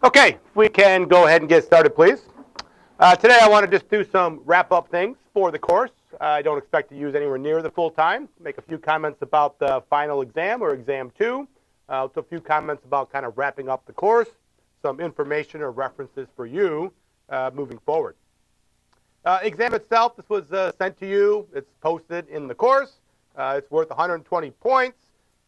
Okay, we can go ahead and get started, please. Today I want to just do some wrap-up things for the course. I don't expect to use anywhere near the full time. Make a few comments about the final exam or exam 2. A few comments about kind of wrapping up the course, some information or references for you moving forward. Exam itself, this was sent to you. It's posted in the course. It's worth 120 points.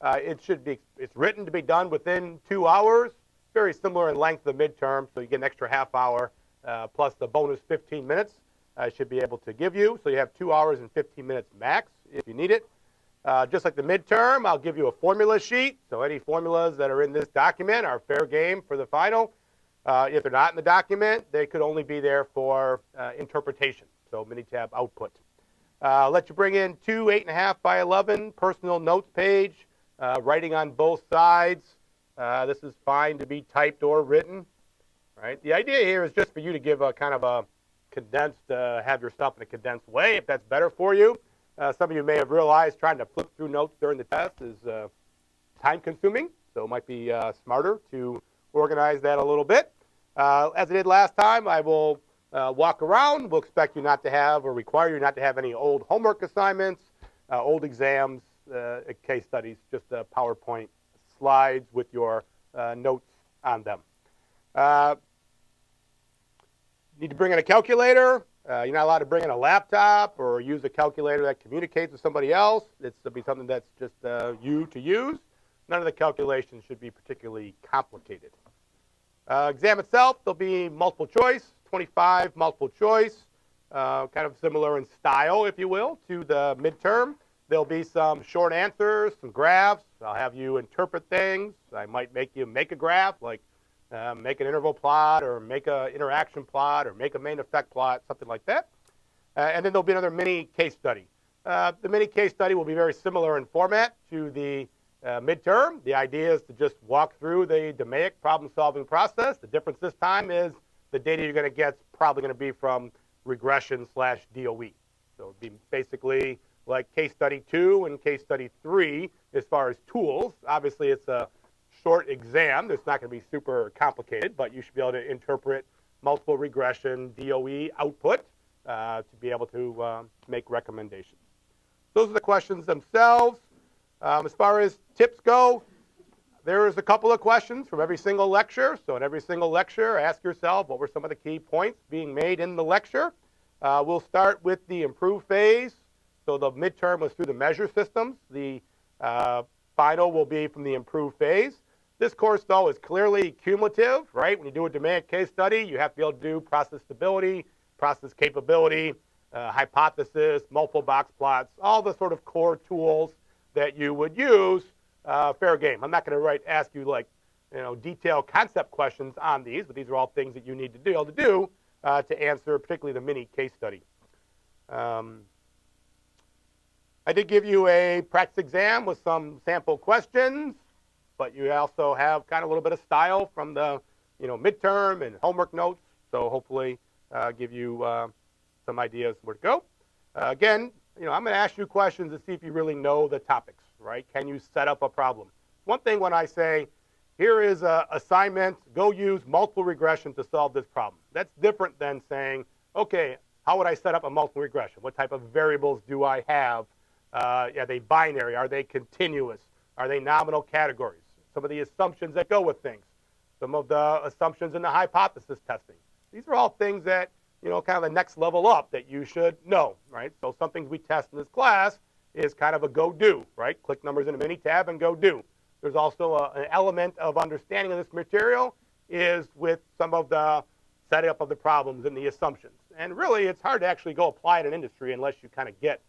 It's written to be done within 2 hours. Very similar in length to the midterm, so you get an extra half hour plus the bonus 15 minutes I should be able to give you. So you have 2 hours and 15 minutes max if you need it. Just like the midterm, I'll give you a formula sheet. So any formulas that are in this document are fair game for the final. If they're not in the document, they could only be there for interpretation, so Minitab output. Let you bring in 2 8.5 by 11 personal notes page, writing on both sides. This is fine to be typed or written, right? The idea here is just for you to give a kind of a condensed, have your stuff in a condensed way, if that's better for you. Some of you may have realized trying to flip through notes during the test is time-consuming, so it might be smarter to organize that a little bit. As I did last time, I will walk around. We'll expect you not to have or require you not to have any old homework assignments, old exams, case studies, just PowerPoint slides with your notes on them. Need to bring in a calculator. You're not allowed to bring in a laptop or use a calculator that communicates with somebody else. It's to be something that's just you to use. None of the calculations should be particularly complicated. Exam itself, there'll be multiple choice, 25 multiple choice, kind of similar in style, if you will, to the midterm. There'll be some short answers, some graphs. I'll have you interpret things. I might make you make a graph, like make an interval plot or make an interaction plot or make a main effect plot, something like that. And then there'll be another mini case study. The mini case study will be very similar in format to the midterm. The idea is to just walk through the DMAIC problem-solving process. The difference this time is the data you're going to get is probably going to be from regression/DOE. So it'll be basically like case study 2 and case study 3 as far as tools. Obviously, it's a short exam. It's not going to be super complicated, but you should be able to interpret multiple regression DOE output to be able to make recommendations. Those are the questions themselves. As far as tips go, there is a couple of questions from every single lecture. So in every single lecture, ask yourself, what were some of the key points being made in the lecture? We'll start with the improve phase. So the midterm was through the measure systems. The final will be from the improve phase. This course, though, is clearly cumulative, right? When you do a DMAIC case study, you have to be able to do process stability, process capability, hypothesis, multiple box plots, all the sort of core tools that you would use. Fair game. I'm not going to ask you like, detailed concept questions on these, but these are all things that you need to be able to do to answer, particularly the mini case study. I did give you a practice exam with some sample questions, but you also have kind of a little bit of style from the midterm and homework notes, so hopefully give you some ideas where to go. Again, I'm going to ask you questions to see if you really know the topics, right? Can you set up a problem? One thing when I say, here is an assignment, go use multiple regression to solve this problem. That's different than saying, okay, how would I set up a multiple regression? What type of variables do I have? Are they binary? Are they continuous? Are they nominal categories? Some of the assumptions that go with things. Some of the assumptions in the hypothesis testing. These are all things that, kind of the next level up that you should know, right? So some things we test in this class is kind of a go do, right? Click numbers in a mini tab and go do. There's also an element of understanding of this material is with some of the setup of the problems and the assumptions. And really, it's hard to actually go apply it in industry unless you kind of get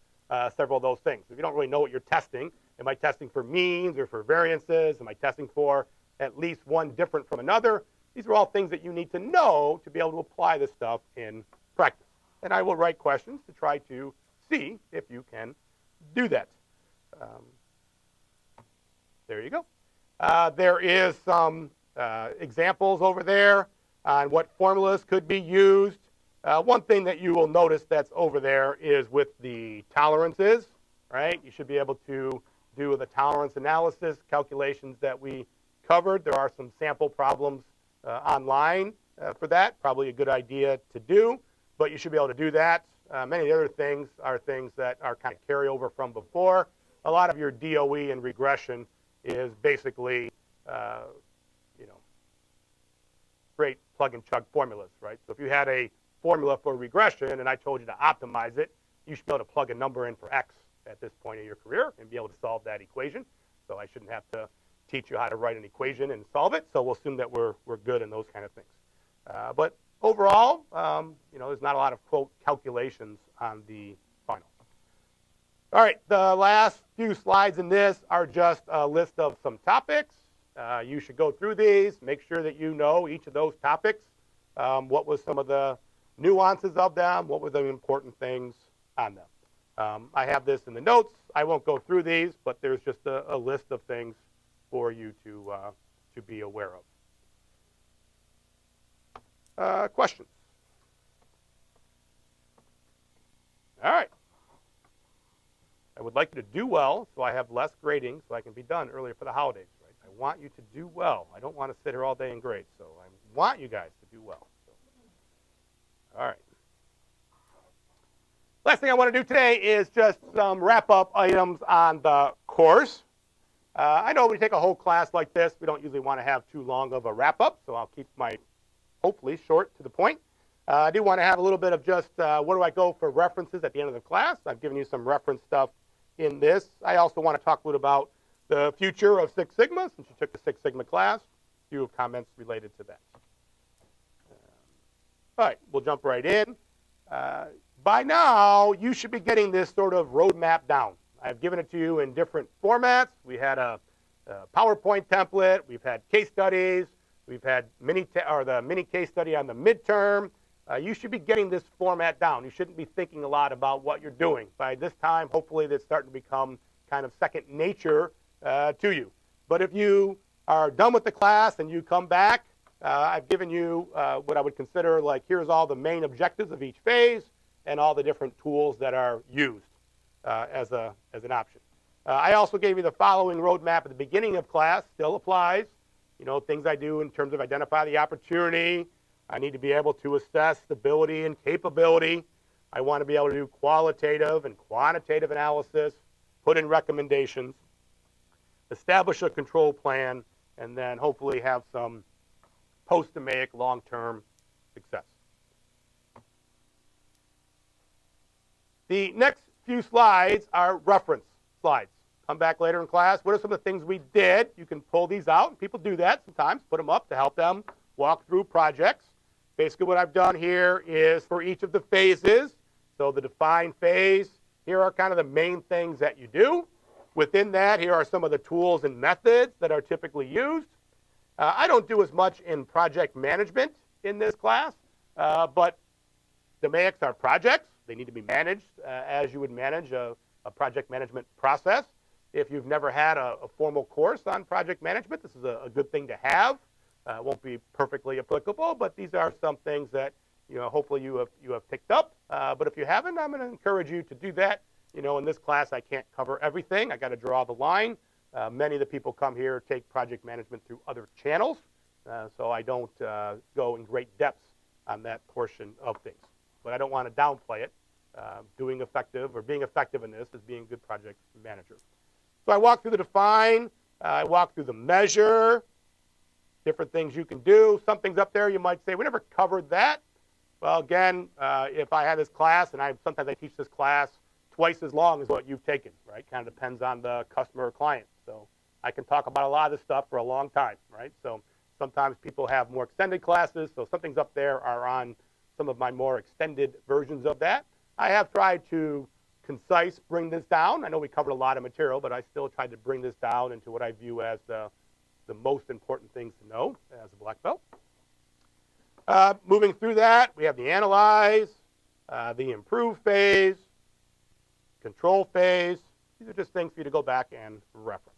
several of those things. If you don't really know what you're testing, am I testing for means or for variances? Am I testing for at least one different from another? These are all things that you need to know to be able to apply this stuff in practice. And I will write questions to try to see if you can do that. There you go. There is some examples over there on what formulas could be used. One thing that you will notice that's over there is with the tolerances, right? You should be able to do the tolerance analysis calculations that we covered. There are some sample problems online for that. Probably a good idea to do, but you should be able to do that. Many of the other things are things that are kind of carryover from before. A lot of your DOE and regression is basically, straight plug and chug formulas, right? So if you had a formula for regression and I told you to optimize it, you should be able to plug a number in for X at this point in your career and be able to solve that equation. So I shouldn't have to teach you how to write an equation and solve it. So we'll assume that we're good in those kind of things. But overall, there's not a lot of, quote, calculations on the final. All right, the last few slides in this are just a list of some topics. You should go through these, make sure that you know each of those topics. What was some of the nuances of them? What were the important things on them? I have this in the notes. I won't go through these, but there's just a list of things for you to be aware of. Questions? All right. I would like you to do well so I have less grading so I can be done earlier for the holidays. Right? I want you to do well. I don't want to sit here all day and grade, so I want you guys to do well. So. All right. Last thing I want to do today is just some wrap-up items on the course. I know when you take a whole class like this, we don't usually want to have too long of a wrap-up, so I'll keep my, hopefully, short to the point. I do want to have a little bit of just where do I go for references at the end of the class. I've given you some reference stuff in this. I also want to talk a little about the future of Six Sigma, since you took the Six Sigma class. A few comments related to that. All right, we'll jump right in. By now, you should be getting this sort of roadmap down. I've given it to you in different formats. We had a PowerPoint template. We've had case studies. We've had the mini case study on the midterm. You should be getting this format down. You shouldn't be thinking a lot about what you're doing. By this time, hopefully, that's starting to become kind of second nature to you. But if you are done with the class and you come back, I've given you what I would consider like here's all the main objectives of each phase and all the different tools that are used as an option. I also gave you the following roadmap at the beginning of class. Still applies. Things I do in terms of identify the opportunity. I need to be able to assess stability and capability. I want to be able to do qualitative and quantitative analysis, put in recommendations, establish a control plan, and then hopefully have some post-DMAIC long-term success. The next few slides are reference slides. Come back later in class. What are some of the things we did? You can pull these out, and people do that sometimes, put them up to help them walk through projects. Basically what I've done here is for each of the phases, so the define phase, here are kind of the main things that you do. Within that, here are some of the tools and methods that are typically used. I don't do as much in project management in this class, but DMAICs are projects. They need to be managed as you would manage a project management process. If you've never had a formal course on project management, this is a good thing to have. It won't be perfectly applicable, but these are some things that hopefully you have picked up. But if you haven't, I'm going to encourage you to do that. In this class, I can't cover everything. I got to draw the line. Many of the people come here take project management through other channels, so I don't go in great depths on that portion of things. But I don't want to downplay it. Being effective in this is being a good project manager. So I walk through the define. I walk through the measure. Different things you can do. Some things up there you might say, we never covered that. Well, again, if I had this class, and sometimes I teach this class twice as long as what you've taken, right? Kind of depends on the customer or client. So I can talk about a lot of this stuff for a long time, right? So sometimes people have more extended classes, so some things up there are on some of my more extended versions of that. I have tried to bring this down. I know we covered a lot of material, but I still tried to bring this down into what I view as the most important things to know as a black belt. Moving through that, we have the analyze, the improve phase, control phase. These are just things for you to go back and reference.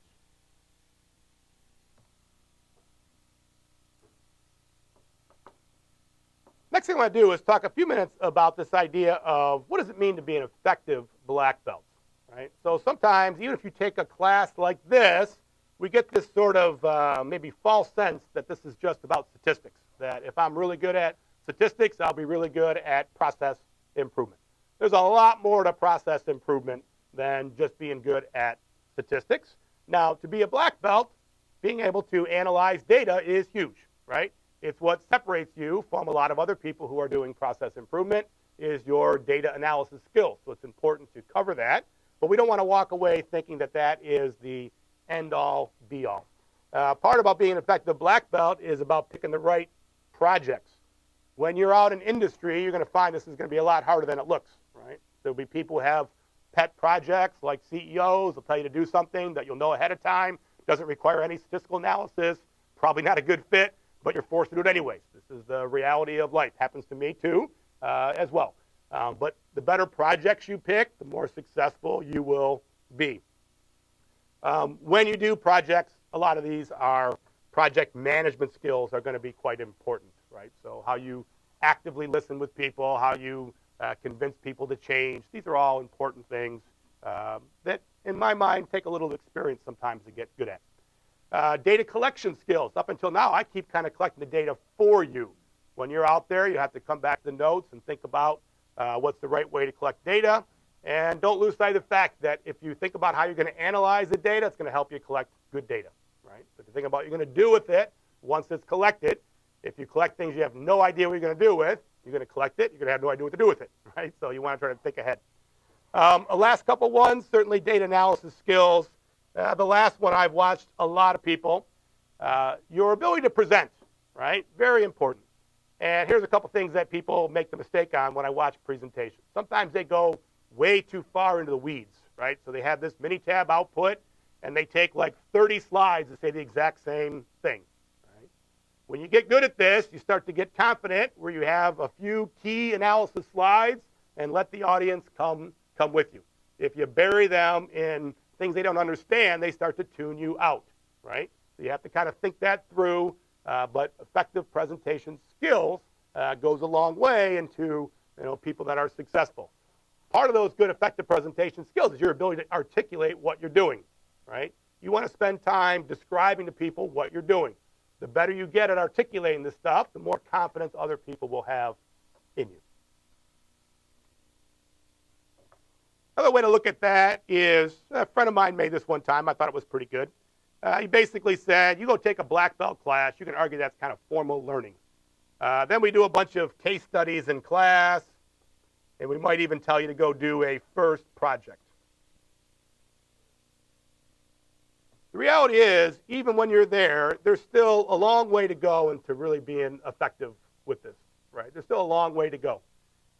Next thing I want to do is talk a few minutes about this idea of what does it mean to be an effective black belt, right? So sometimes, even if you take a class like this, we get this sort of maybe false sense that this is just about statistics, that if I'm really good at statistics, I'll be really good at process improvement. There's a lot more to process improvement than just being good at statistics. Now, to be a black belt, being able to analyze data is huge, right? It's what separates you from a lot of other people who are doing process improvement is your data analysis skills. So it's important to cover that. But we don't want to walk away thinking that that is the end-all, be-all. Part about being an effective black belt is about picking the right projects. When you're out in industry, you're going to find this is going to be a lot harder than it looks, right? There'll be people who have pet projects like CEOs. They'll tell you to do something that you'll know ahead of time. Doesn't require any statistical analysis. Probably not a good fit, but you're forced to do it anyways. This is the reality of life. Happens to me too, as well. But the better projects you pick, the more successful you will be. When you do projects, a lot of these are project management skills are going to be quite important, right? So how you actively listen with people, how you convince people to change. These are all important things that, in my mind, take a little experience sometimes to get good at. Data collection skills. Up until now, I keep kind of collecting the data for you. When you're out there, you have to come back to the notes and think about what's the right way to collect data. And don't lose sight of the fact that if you think about how you're going to analyze the data, it's going to help you collect good data, right? So if you think about what you're going to do with it once it's collected, if you collect things you have no idea what you're going to do with, you're going to collect it, you're going to have no idea what to do with it, right? So you want to try to think ahead. Last couple ones, certainly data analysis skills. The last one I've watched a lot of people. Your ability to present, right? Very important. And here's a couple things that people make the mistake on when I watch presentations. Sometimes they go way too far into the weeds, right? So they have this mini tab output, and they take like 30 slides to say the exact same thing, right? When you get good at this, you start to get confident where you have a few key analysis slides and let the audience come with you. If you bury them in things they don't understand, they start to tune you out, right? So you have to kind of think that through, but effective presentation skills goes a long way into people that are successful. Part of those good effective presentation skills is your ability to articulate what you're doing, right? You want to spend time describing to people what you're doing. The better you get at articulating this stuff, the more confidence other people will have in you. Another way to look at that is, a friend of mine made this one time. I thought it was pretty good. He basically said, you go take a black belt class, you can argue that's kind of formal learning. Then we do a bunch of case studies in class, and we might even tell you to go do a first project. The reality is, even when you're there, there's still a long way to go into really being effective with this, right? There's still a long way to go.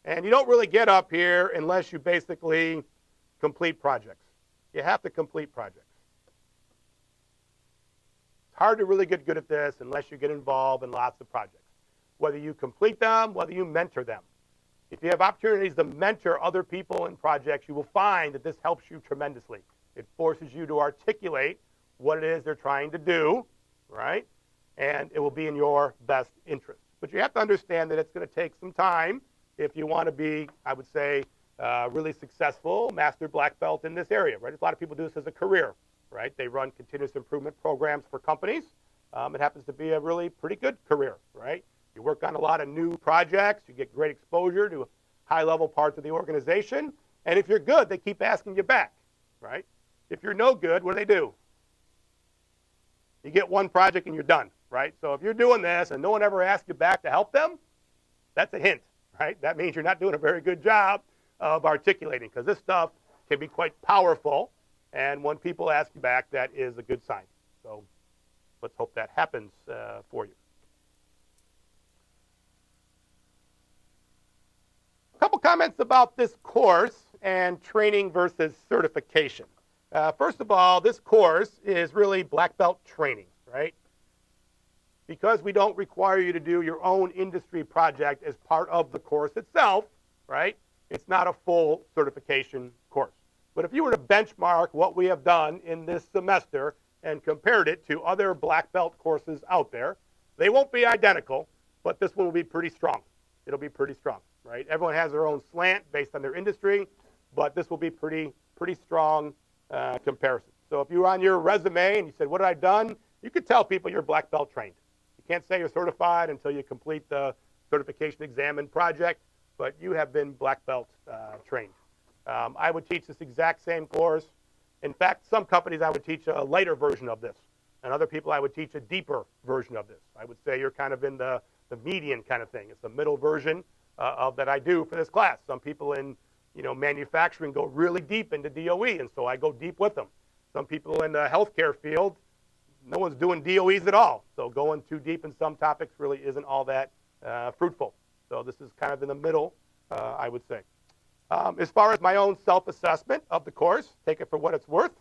And you don't really get up here unless you basically complete projects. You have to complete projects. It's hard to really get good at this unless you get involved in lots of projects. Whether you complete them, whether you mentor them. If you have opportunities to mentor other people in projects, you will find that this helps you tremendously. It forces you to articulate what it is they're trying to do, right? And it will be in your best interest. But you have to understand that it's going to take some time if you want to be, I would say, really successful master black belt in this area, right? A lot of people do this as a career, right? They run continuous improvement programs for companies. It happens to be a really pretty good career, right? You work on a lot of new projects. You get great exposure to high-level parts of the organization. And if you're good, they keep asking you back, right? If you're no good, what do? You get one project and you're done, right? So if you're doing this and no one ever asks you back to help them, that's a hint, right? That means you're not doing a very good job of articulating, because this stuff can be quite powerful. And when people ask you back, that is a good sign. So let's hope that happens for you. A couple comments about this course and training versus certification. First of all, this course is really black belt training, right? Because we don't require you to do your own industry project as part of the course itself, right? It's not a full certification course. But if you were to benchmark what we have done in this semester and compared it to other black belt courses out there, they won't be identical, but this one will be pretty strong. It'll be pretty strong, right? Everyone has their own slant based on their industry, but this will be pretty strong comparison. So if you were on your resume and you said, what have I done? You could tell people you're black belt trained. You can't say you're certified until you complete the certification exam and project, but you have been black belt trained. I would teach this exact same course. In fact, some companies I would teach a lighter version of this, and other people I would teach a deeper version of this. I would say you're kind of in the median kind of thing. It's the middle version of that I do for this class. Some people in manufacturing go really deep into DOE, and so I go deep with them. Some people in the healthcare field, no one's doing DOEs at all. So going too deep in some topics really isn't all that fruitful. So this is kind of in the middle, I would say. As far as my own self-assessment of the course, take it for what it's worth.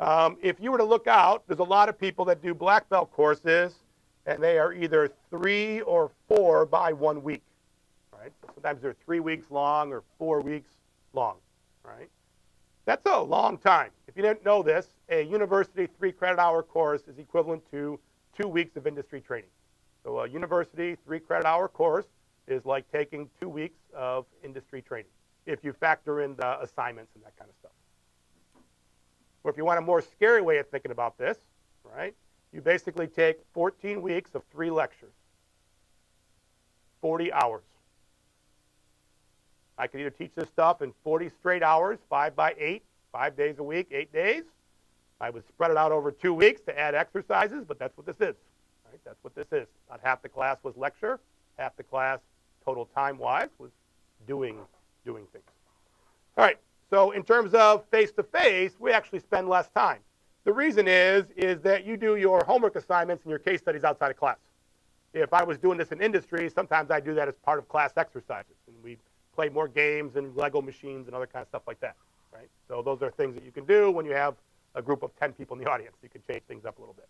If you were to look out, there's a lot of people that do black belt courses, and they are either 3 or 4 by 1 week. Right? So sometimes they're 3 weeks long or 4 weeks long. Right? That's a long time. If you didn't know this, a university 3 credit hour course is equivalent to 2 weeks of industry training. So a university 3 credit hour course is like taking 2 weeks of industry training, if you factor in the assignments and that kind of stuff. Or if you want a more scary way of thinking about this, right, you basically take 14 weeks of 3 lectures, 40 hours. I could either teach this stuff in 40 straight hours, 5 by 8, 5 days a week, 8 days. I would spread it out over 2 weeks to add exercises, but that's what this is. Right? That's what this is. About half the class was lecture, half the class, total time-wise, was doing things. All right, so in terms of face-to-face, we actually spend less time. The reason is that you do your homework assignments and your case studies outside of class. If I was doing this in industry, sometimes I do that as part of class exercises, and we play more games and Lego machines and other kind of stuff like that, right? So those are things that you can do when you have a group of 10 people in the audience. You can change things up a little bit.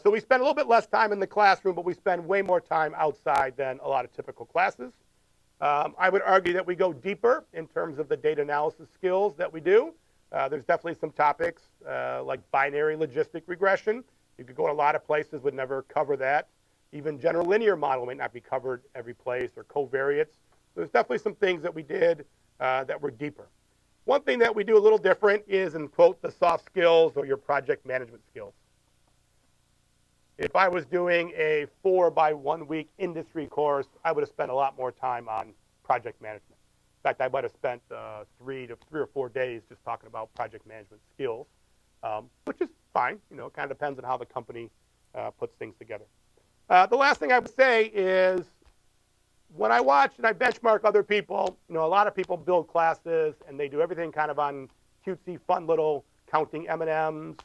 So we spend a little bit less time in the classroom, but we spend way more time outside than a lot of typical classes. I would argue that we go deeper in terms of the data analysis skills that we do. There's definitely some topics like binary logistic regression. You could go to a lot of places, would never cover that. Even general linear model may not be covered every place, or covariates. So there's definitely some things that we did that were deeper. One thing that we do a little different is, in quote, the soft skills or your project management skills. If I was doing a 4 by 1 week industry course, I would have spent a lot more time on project management. In fact, I might have spent 3 or 4 days just talking about project management skills, which is fine. It kind of depends on how the company puts things together. The last thing I would say is, when I watch and I benchmark other people, a lot of people build classes and they do everything kind of on cutesy, fun little counting M&Ms,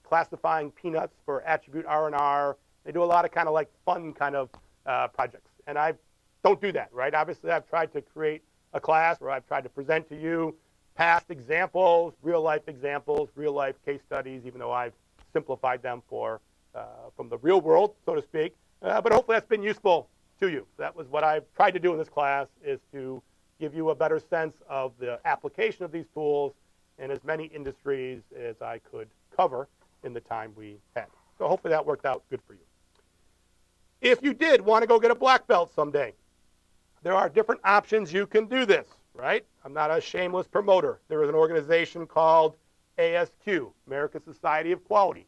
classifying peanuts for attribute R&R. They do a lot of kind of like fun kind of projects. And I don't do that, right? Obviously, I've tried to create a class where I've tried to present to you past examples, real-life examples, real-life case studies, even though I've simplified them from the real world, so to speak. But hopefully that's been useful to you. That was what I've tried to do in this class, is to give you a better sense of the application of these tools in as many industries as I could cover in the time we had. So hopefully that worked out good for you. If you did want to go get a black belt someday, there are different options you can do this, right? I'm not a shameless promoter. There is an organization called ASQ, American Society of Quality.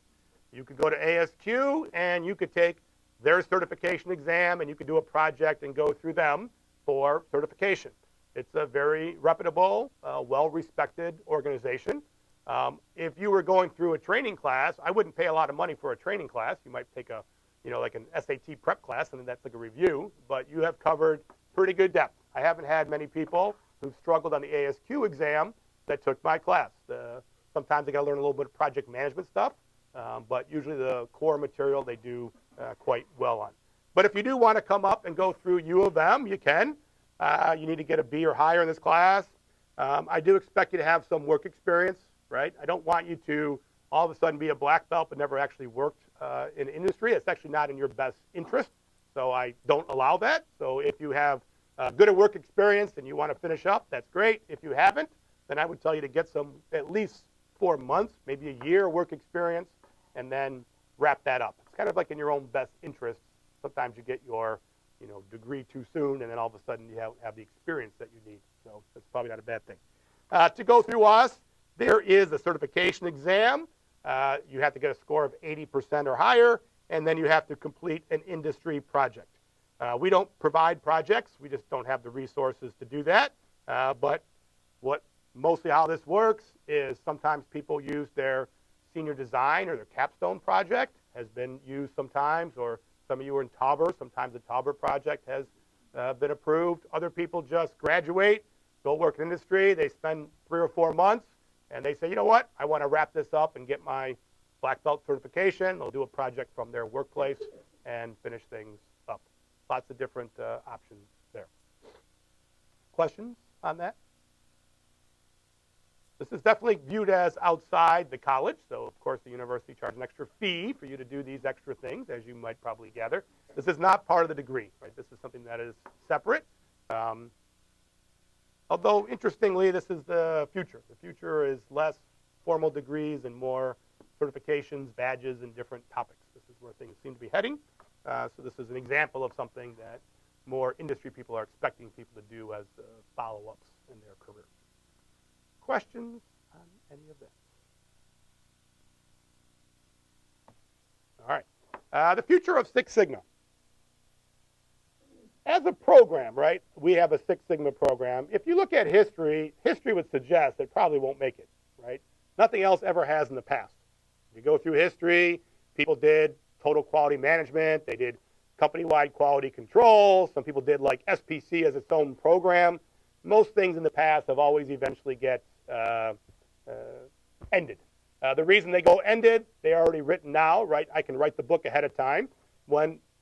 You could go to ASQ and you could take their certification exam, and you could do a project and go through them for certification. It's a very reputable, well-respected organization. If you were going through a training class, I wouldn't pay a lot of money for a training class. You might take a, like an SAT prep class, and then that's like a review, but you have covered pretty good depth. I haven't had many people who've struggled on the ASQ exam that took my class. Sometimes they got to learn a little bit of project management stuff, but usually the core material they do quite well on. But if you do want to come up and go through U of M, you can. You need to get a B or higher in this class. I do expect you to have some work experience, right? I don't want you to all of a sudden be a black belt but never actually worked in industry. It's actually not in your best interest, so I don't allow that. So if you have good at work experience and you want to finish up, that's great. If you haven't, then I would tell you to get some at least 4 months, maybe a year work experience, and then wrap that up. It's kind of like in your own best interest. Sometimes you get your degree too soon, and then all of a sudden you have the experience that you need. So that's probably not a bad thing. To go through us, There is a certification exam. You have to get a score of 80% or higher, and then you have to complete an industry project. We don't provide projects. We just don't have the resources to do that. But mostly how this works is sometimes people use their senior design or their capstone project has been used sometimes, or some of you are in Tauber. Sometimes the Tauber project has been approved. Other people just graduate, go work in industry. They spend 3 or 4 months, and they say, you know what? I want to wrap this up and get my black belt certification. They'll do a project from their workplace and finish things up. Lots of different options there. Questions on that? This is definitely viewed as outside the college, so of course the university charges an extra fee for you to do these extra things, as you might probably gather. This is not part of the degree, right? This is something that is separate. Although, interestingly, this is the future. The future is less formal degrees and more certifications, badges, and different topics. This is where things seem to be heading. So this is an example of something that more industry people are expecting people to do as follow-ups in their career. Questions on any of that? All right. The future of Six Sigma. As a program, right, we have a Six Sigma program. If you look at history, history would suggest it probably won't make it, right? Nothing else ever has in the past. If you go through history, people did total quality management. They did company-wide quality control. Some people did like SPC as its own program. Most things in the past have always eventually get ended. The reason they go ended, they are already written now, right? I can write the book ahead of time.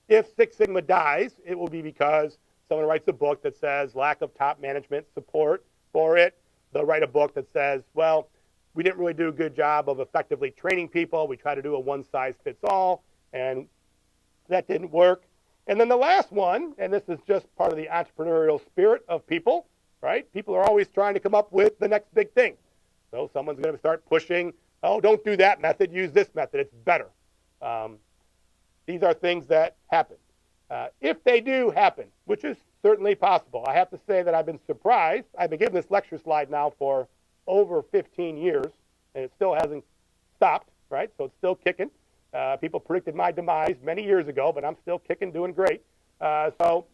If Six Sigma dies, it will be because someone writes a book that says lack of top management support for it. They'll write a book that says, well, we didn't really do a good job of effectively training people. We try to do a one-size-fits-all, and that didn't work. And then the last one, and this is just part of the entrepreneurial spirit of people, right? People are always trying to come up with the next big thing. So someone's going to start pushing, oh, don't do that method, use this method, it's better. These are things that happen. If they do happen, which is certainly possible, I have to say that I've been surprised. I've been giving this lecture slide now for over 15 years, and it still hasn't stopped, right? So it's still kicking. People predicted my demise many years ago, but I'm still kicking, doing great. So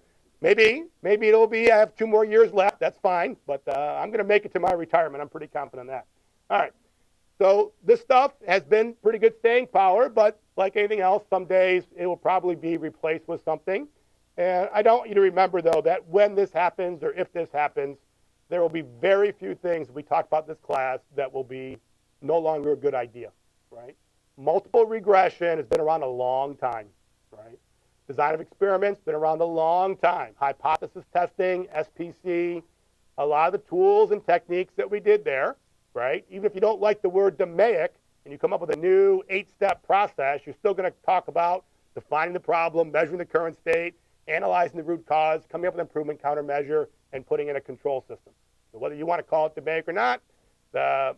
maybe it'll be, I have 2 more years left. That's fine, but I'm going to make it to my retirement. I'm pretty confident in that. All right. So this stuff has been pretty good staying power, but like anything else, some days it will probably be replaced with something. And I don't want you to remember, though, that when this happens or if this happens, there will be very few things we talked about in this class that will be no longer a good idea, right? Multiple regression has been around a long time, right? Design of experiments been around a long time. Hypothesis testing, SPC, a lot of the tools and techniques that we did there, right? Even if you don't like the word DMAIC and you come up with a new 8-step process, you're still going to talk about defining the problem, measuring the current state, analyzing the root cause, coming up with an improvement countermeasure, and putting in a control system. So whether you want to call it DMAIC or not, the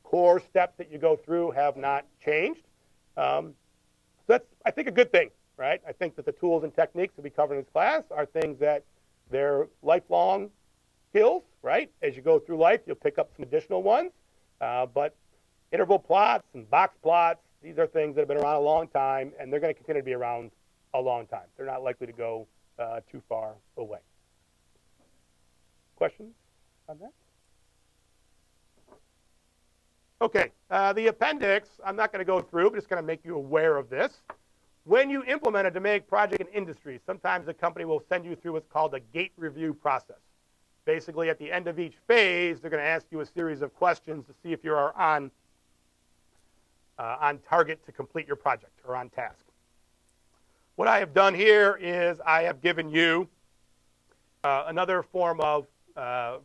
core steps that you go through have not changed. So that's, I think, a good thing, right? I think that the tools and techniques that we cover in this class are things that they're lifelong skills, right? As you go through life, you'll pick up some additional ones. But interval plots and box plots, these are things that have been around a long time, and they're going to continue to be around a long time. They're not likely to go too far away. Questions on that? Okay, the appendix, I'm not going to go through, but just going to make you aware of this. When you implement a DMAIC project in industry, sometimes the company will send you through what's called a gate review process. Basically, at the end of each phase, they're going to ask you a series of questions to see if you are on target to complete your project or on task. What I have done here is I have given you another form of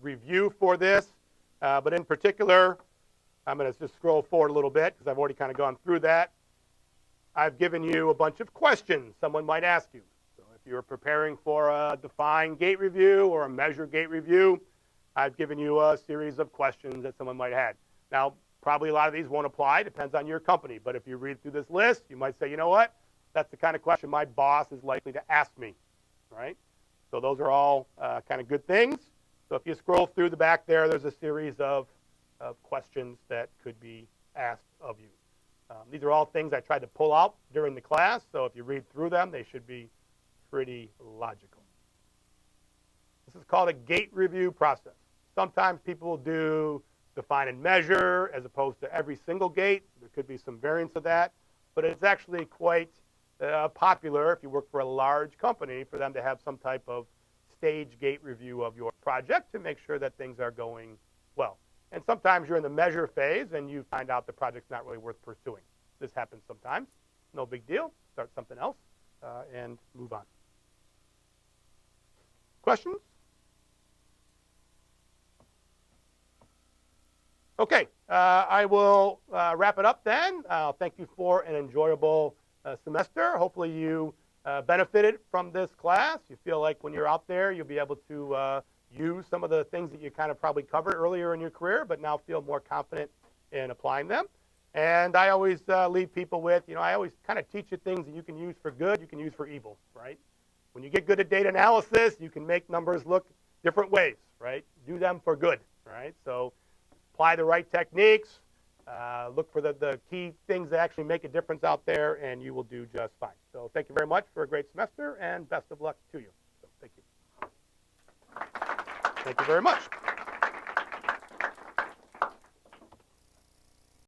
review for this, but in particular, I'm going to just scroll forward a little bit because I've already kind of gone through that. I've given you a bunch of questions someone might ask you. So if you're preparing for a define gate review or a measure gate review, I've given you a series of questions that someone might have. Now, probably a lot of these won't apply. Depends on your company. But if you read through this list, you might say, you know what? That's the kind of question my boss is likely to ask me, right? So those are all kind of good things. So if you scroll through the back there, there's a series of of questions that could be asked of you. These are all things I tried to pull out during the class, so if you read through them, they should be pretty logical. This is called a gate review process. Sometimes people will do define and measure as opposed to every single gate. There could be some variance of that, but it's actually quite popular if you work for a large company for them to have some type of stage gate review of your project to make sure that things are going well. And sometimes you're in the measure phase and you find out the project's not really worth pursuing. This happens sometimes. No big deal. Start something else and move on. Questions? Okay, I will wrap it up then. Thank you for an enjoyable semester. Hopefully you benefited from this class. You feel like when you're out there, you'll be able to use some of the things that you kind of probably covered earlier in your career, but now feel more confident in applying them. And I always leave people with, I always kind of teach you things that you can use for good, you can use for evil, right? When you get good at data analysis, you can make numbers look different ways, right? Do them for good, right? So apply the right techniques, look for the key things that actually make a difference out there, and you will do just fine. So thank you very much for a great semester, and best of luck to you. So thank you. Thank you very much.